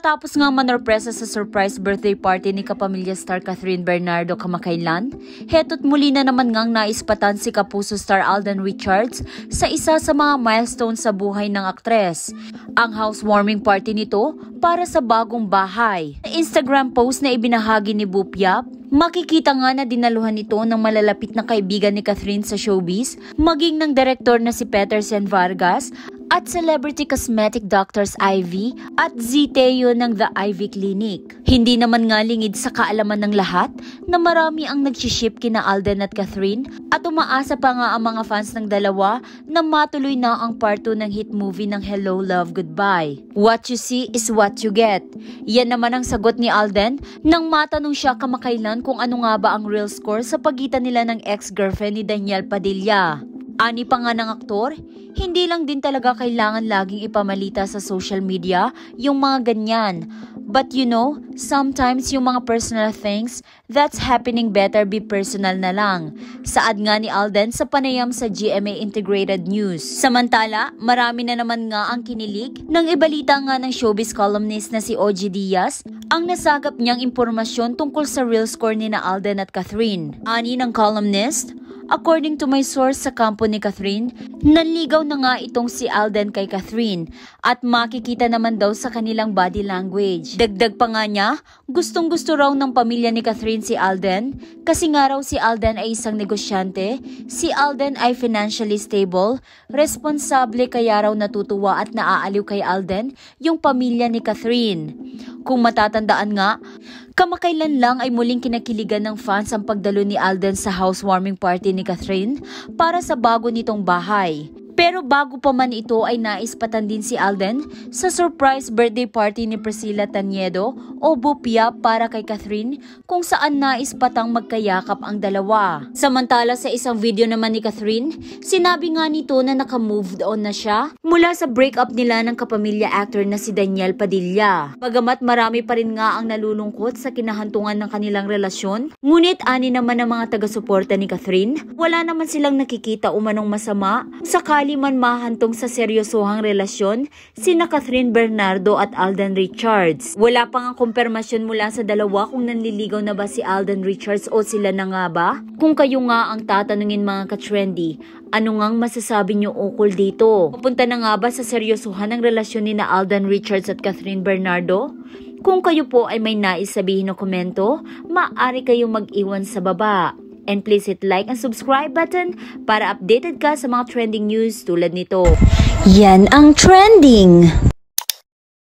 Matapos nga manorpresa sa surprise birthday party ni kapamilya star Catherine Bernardo kamakailan, heto't muli na naman ngang naispatan si kapuso star Alden Richards sa isa sa mga milestone sa buhay ng aktres. Ang housewarming party nito para sa bagong bahay. Sa Instagram post na ibinahagi ni Bupyap, makikita nga na dinaluhan ito ng malalapit na kaibigan ni Catherine sa showbiz, maging ng direktor na si Petersen Vargas at celebrity cosmetic doctors Ivy at Ziteo ng The Ivy Clinic. Hindi naman nga lingid sa kaalaman ng lahat na marami ang nagsiship kina Alden at Catherine at umaasa pa nga ang mga fans ng dalawa na matuloy na ang part 2 ng hit movie ng Hello Love Goodbye. What you see is what you get. Yan naman ang sagot ni Alden nang matanong siya kamakailan kung ano nga ba ang real score sa pagitan nila ng ex-girlfriend ni Daniel Padilla. Ani pa nga ng aktor, hindi lang din talaga kailangan laging ipamalita sa social media yung mga ganyan. But you know, sometimes yung mga personal things that's happening better be personal na lang. Saad nga ni Alden sa panayam sa GMA Integrated News. Samantala, marami na naman nga ang kinilig nang ibalita nga ng showbiz columnist na si OG Diaz ang nasagap niyang impormasyon tungkol sa real score ni na Alden at Catherine. Ani ng columnist, according to my source sa kampo ni Catherine, nanligaw na nga itong si Alden kay Catherine at makikita naman daw sa kanilang body language. Dagdag pa nga niya, gustong-gusto raw ng pamilya ni Catherine si Alden kasi nga raw si Alden ay isang negosyante, si Alden ay financially stable, responsable kaya raw natutuwa at naaaliw kay Alden yung pamilya ni Catherine. Kung matatandaan nga, kamakailan lang ay muling kinakiligan ng fans ang pagdalo ni Alden sa housewarming party ni Catherine para sa bago nitong bahay. Pero bago pa man ito ay naispatan din si Alden sa surprise birthday party ni Priscilla Taniedo o Bupyap para kay Catherine kung saan naispatang magkayakap ang dalawa. Samantala sa isang video naman ni Catherine, sinabi nga nito na naka-moved on na siya mula sa breakup nila ng kapamilya actor na si Daniel Padilla. Bagamat marami pa rin nga ang nalulungkot sa kinahantungan ng kanilang relasyon, ngunit ani naman ng mga taga-suporta ni Catherine, wala naman silang nakikita umanong masama sakali man mahantong sa seryosohang relasyon sina Catherine Bernardo at Alden Richards. Wala pang ang kumpirmasyon mula sa dalawa kung nanliligaw na ba si Alden Richards o sila na nga ba. Kung kayo nga ang tatanungin mga ka-trendy, ano ngang masasabi nyo ukol dito? Papunta na nga ba sa seryosohan ng relasyon ni na Alden Richards at Catherine Bernardo? Kung kayo po ay may nais sabihin o komento, maaari kayong mag-iwan sa baba. And please hit like and subscribe button para updated ka sa mga trending news tulad nito. Yan ang trending!